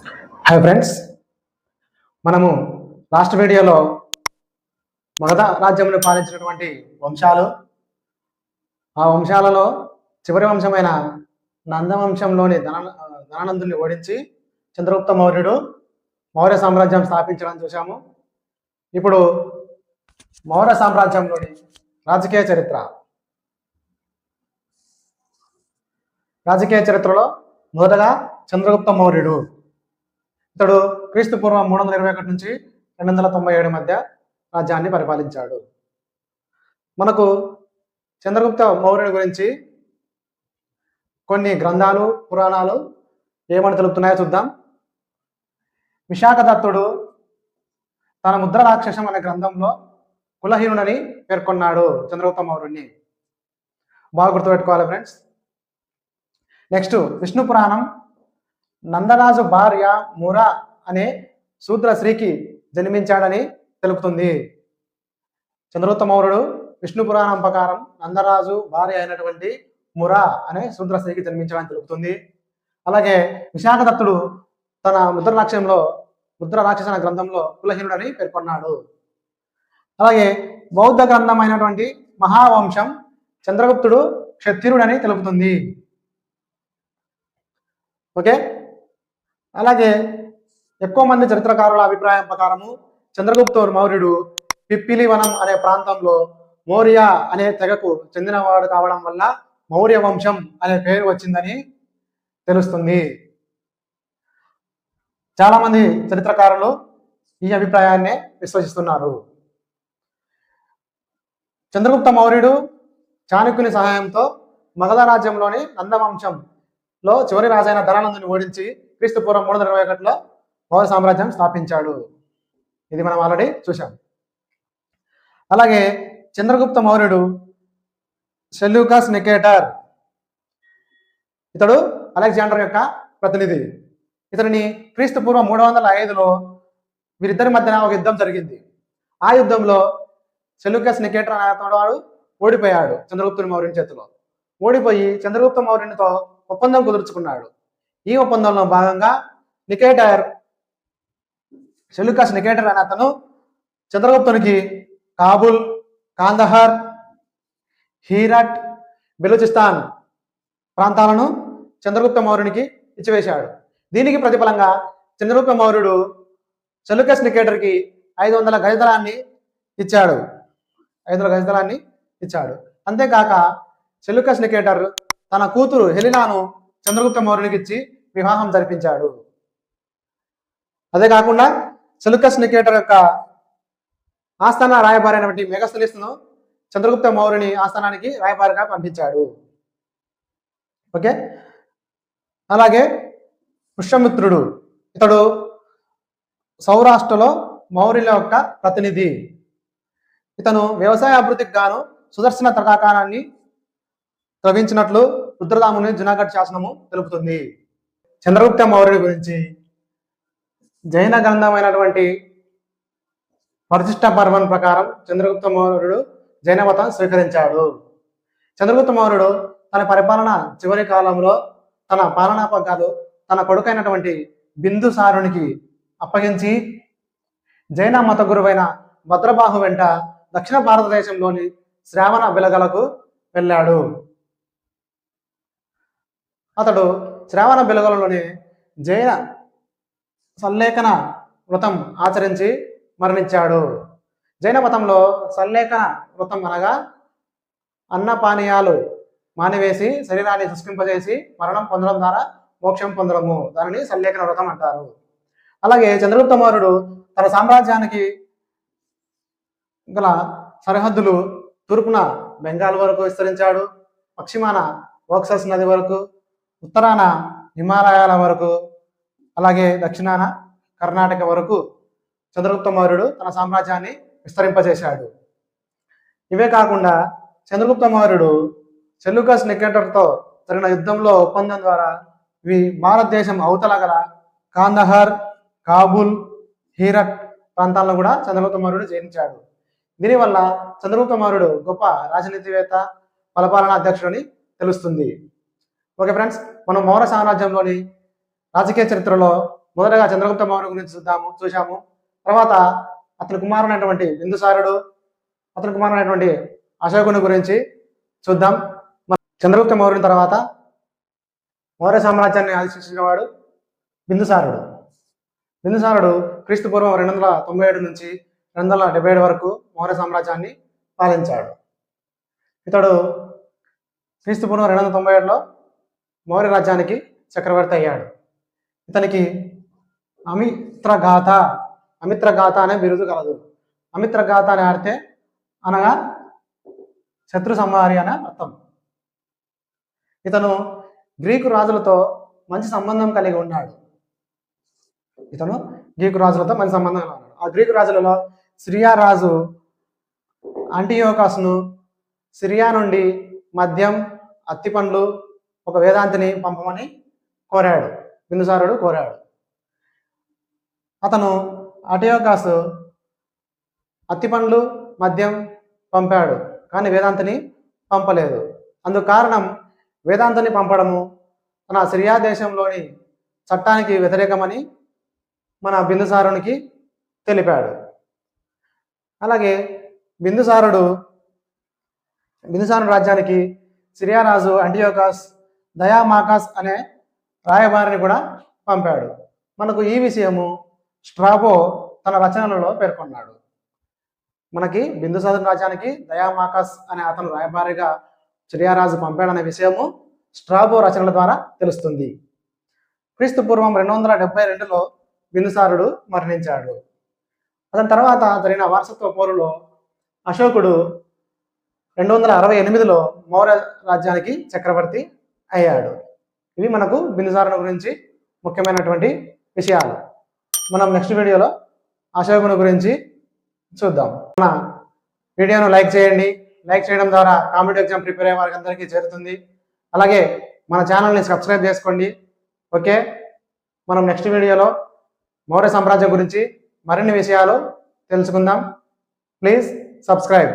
Hi friends, మనము last వీడియోలో మగధ రాజ్యంలో పాలించినటువంటి వంశాలు, ఆ వంశాలలో చివరి వంశమైన నందవంశంలోని ధనానందుని ఓడించి చంద్రగుప్త మౌర్యుడు మౌర్య సామ్రాజ్యం స్థాపించడం చూసాము. ఇప్పుడు మౌర్య సామ్రాజ్యంలోని రాజకీయ చరిత్రలో మొదటగా చంద్రగుప్త మౌర్యుడు. ఇతడు క్రీస్తు పూర్వం 321 నుంచి 297 మధ్య రాజ్యాన్ని పరిపాలించాడు. మనకు చంద్రగుప్త మౌర్యుడి గురించి కొన్ని గ్రంథాలు, పురాణాలు ఏమని తెలుపుతున్నాయో చూద్దాం. విశాఖదత్తుడు తన ముద్ర రాక్షసం అనే గ్రంథంలో కులహీనుడని పేర్కొన్నాడు చంద్రగుప్త మౌర్యుడిని. బాగా గుర్తుపెట్టుకోవాలి ఫ్రెండ్స్. నెక్స్ట్, విష్ణు పురాణం నందరాజు భార్య ముర అనే శూద్ర స్త్రీకి జన్మించాడని తెలుపుతుంది. చంద్రగుప్త మౌర్యుడు విష్ణు పురాణం ప్రకారం నందరాజు భార్య అయినటువంటి ముర అనే శూద్ర స్త్రీకి జన్మించాడని తెలుపుతుంది. అలాగే విశాఖదత్తుడు తన ముద్ర రాక్షస గ్రంథంలో కులహీనుడని పేర్కొన్నాడు. అలాగే బౌద్ధ గ్రంథమైనటువంటి మహావంశం చంద్రగుప్తుడు క్షత్రియుడని తెలుపుతుంది. ఓకే, అలాగే ఎక్కువ మంది చరిత్రకారుల అభిప్రాయం ప్రకారము చంద్రగుప్త మౌర్యుడు పిప్పిలివనం అనే ప్రాంతంలో మౌర్య అనే తెగకు చెందినవాడు కావడం వల్ల మౌర్య వంశం అనే పేరు వచ్చిందని తెలుస్తుంది. చాలా మంది చరిత్రకారులు ఈ అభిప్రాయాన్ని విశ్వసిస్తున్నారు. చంద్రగుప్త మౌర్యుడు చాణక్యుని సహాయంతో మగధ రాజ్యంలోని నందవంశంలో చివరి రాజైన ధనానందుని ఓడించి క్రీస్తు పూర్వం 321లో మౌర్య సామ్రాజ్యం స్థాపించాడు. ఇది మనం ఆల్రెడీ చూసాం. అలాగే చంద్రగుప్త మౌర్యుడు సెల్యూకస్ నికేటర్, ఇతడు అలెగ్జాండర్ యొక్క ప్రతినిధి. ఇతనిని క్రీస్తు పూర్వం 305లో వీరిద్దరి మధ్యన ఒక యుద్ధం జరిగింది. ఆ యుద్ధంలో సెల్యూకస్ నికేటర్ అనే వాడు ఓడిపోయాడు. చంద్రగుప్తుని మౌర్యుని చేతిలో ఓడిపోయి చంద్రగుప్త మౌర్యునితో ఒప్పందం కుదుర్చుకున్నాడు. ఈ ఒప్పందంలో భాగంగా సెల్యూకస్ నికేటర్ అనే అతను చంద్రగుప్తునికి కాబుల్, కాందహార్, హీరట్, బెలూచిస్తాన్ ప్రాంతాలను చంద్రగుప్త మౌర్యునికి ఇచ్చివేశాడు. దీనికి ప్రతిఫలంగా చంద్రగుప్త మౌర్యుడు సెల్యూకస్ నికేటర్కి 500 గజదళాన్ని ఇచ్చాడు. 500 గజదళాన్ని ఇచ్చాడు. అంతేకాక సెల్యూకస్ నికేటర్ తన కూతురు హెలినాను చంద్రగుప్త మౌర్యునికి ఇచ్చి వివాహం జరిపించాడు. అదే కాకుండా సెల్యూకస్ నికేటర్ యొక్క ఆస్థాన రాయబారి అయినటువంటి మెగస్థనీస్ను చంద్రగుప్త మౌర్యుని ఆస్థానానికి రాయబారిగా పంపించాడు. ఓకే, అలాగే పుష్యమిత్రుడు, ఇతడు సౌరాష్ట్రలో మౌర్యుల యొక్క ప్రతినిధి. ఇతను వ్యవసాయ అభివృద్ధికి గాను సుదర్శన తటాకాన్ని త్రవించినట్లు రుద్రదాముని జునాగఢ్ శాసనము తెలుపుతుంది. చంద్రగుప్త మౌర్యుడి గురించి జైన గ్రంథమైనటువంటి పరిశిష్ట పర్వన్ ప్రకారం చంద్రగుప్త మౌర్యుడు జైన మతం స్వీకరించాడు. చంద్రగుప్త మౌర్యుడు తన పరిపాలన చివరి కాలంలో తన పాలనా పగ్గాలు తన కొడుకైనటువంటి బిందుసారునికి అప్పగించి జైన మత గురువైన భద్రబాహు వెంట దక్షిణ భారతదేశంలోని శ్రావణ బెలగలకు వెళ్ళాడు. అతడు శ్రావణ బెలగలలోని జైన సల్లేఖన వ్రతం ఆచరించి మరణించాడు. జైన మతంలో సల్లేఖన వ్రతం అనగా అన్నపానీయాలు మానివేసి శరీరాన్ని శుష్కింపజేసి మరణం పొందడం ద్వారా మోక్షం పొందడము, దానిని సల్లేఖన వ్రతం అంటారు. అలాగే చంద్రగుప్త మౌర్యుడు తన సామ్రాజ్యానికి గల సరిహద్దులు తూర్పున బెంగాల్ వరకు విస్తరించాడు, పశ్చిమాన ఓక్సస్ నది వరకు, ఉత్తరాన హిమాలయాల వరకు, అలాగే దక్షిణాన కర్ణాటక వరకు చంద్రగుప్త మౌర్యుడు తన సామ్రాజ్యాన్ని విస్తరింపజేశాడు. ఇవే కాకుండా చంద్రగుప్త మౌర్యుడు సెల్యూకస్ నికేటర్తో జరిగిన యుద్ధంలో ఒప్పందం ద్వారా భారతదేశం అవతల గల కాందహార్, కాబుల్, హీరట్ ప్రాంతాలను కూడా చంద్రగుప్త మౌర్యుడు జయించాడు. దీనివల్ల చంద్రగుప్త మౌర్యుడు గొప్ప రాజనీతివేత్త, పరిపాలనా అధ్యక్షుడని తెలుస్తుంది. ఓకే ఫ్రెండ్స్, మనం మౌర్య సామ్రాజ్యంలోని రాజకీయ చరిత్రలో మొదటగా చంద్రగుప్త మౌర్య గురించి చూశాము. తర్వాత అతని కుమారునైనటువంటి బిందుసారుడు, అతని కుమారునైనటువంటి అశోకుని గురించి చూద్దాం. చంద్రగుప్త మౌర్యుని తర్వాత మౌర్య సామ్రాజ్యాన్ని అధిష్టించిన వాడు బిందుసారుడు. బిందుసారుడు క్రీస్తు పూర్వం 297 నుంచి 277 వరకు మౌర్య సామ్రాజ్యాన్ని పాలించాడు. ఇతడు క్రీస్తు పూర్వం 297లో మౌర్య రాజ్యానికి చక్రవర్తి అయ్యాడు. ఇతనికి అమిత్రగాథ అనే బిరుదు కలదు. అమిత్రగాథ అనే అర్థే అనగా శత్రు సంహారి అనే అర్థం. ఇతను గ్రీకు రాజులతో మంచి సంబంధం కలిగి ఉన్నాడు. ఆ గ్రీకు రాజులలో సిరియా రాజు అంటియోకస్ను సిరియా నుండి మద్యం, అత్తిపండ్లు, ఒక వేదాంతిని పంపమని బిందుసారుడు కోరాడు. అతను అంటియోకస్ అత్తిపండ్లు, మద్యం పంపాడు, కానీ వేదాంతిని పంపలేదు. అందుకు కారణం వేదాంతిని పంపడము తన సిరియా దేశంలోని చట్టానికి వ్యతిరేకమని మన బిందుసారునికి తెలిపాడు. అలాగే బిందుసారుడు రాజ్యానికి సిరియా రాజు అంటియోకస్ దయామాకస్ అనే రాయబారిని కూడా పంపాడు. మనకు ఈ విషయము స్ట్రాబో తన రచనలలో పేర్కొన్నాడు. మనకి బిందుసారు రాజ్యానికి దయామాకస్ అనే అతను రాయబారిగా సిరియా రాజు పంపాడనే విషయము స్ట్రాబో రచనల ద్వారా తెలుస్తుంది. క్రీస్తు పూర్వం 272లో బిందుసారుడు మరణించాడు. అతని తర్వాత జరిగిన వారసత్వ పోరులో అశోకుడు 268లో మౌర్య రాజ్యానికి చక్రవర్తి అయ్యాడు. ఇవి మనకు బిందుసారుని గురించి ముఖ్యమైనటువంటి విషయాలు. మనం నెక్స్ట్ వీడియోలో అశోకుని గురించి చూద్దాం. మన వీడియోను లైక్ చేయండి. లైక్ చేయడం ద్వారా కాంపిటేటివ్ ఎగ్జామ్ ప్రిపేర్ అయ్యే వారికి అందరికీ చేరుతుంది. అలాగే మన ఛానల్ని సబ్స్క్రైబ్ చేసుకోండి. ఓకే, మనం నెక్స్ట్ వీడియోలో మౌర్య సామ్రాజ్యం గురించి మరిన్ని విషయాలు తెలుసుకుందాం. Please subscribe.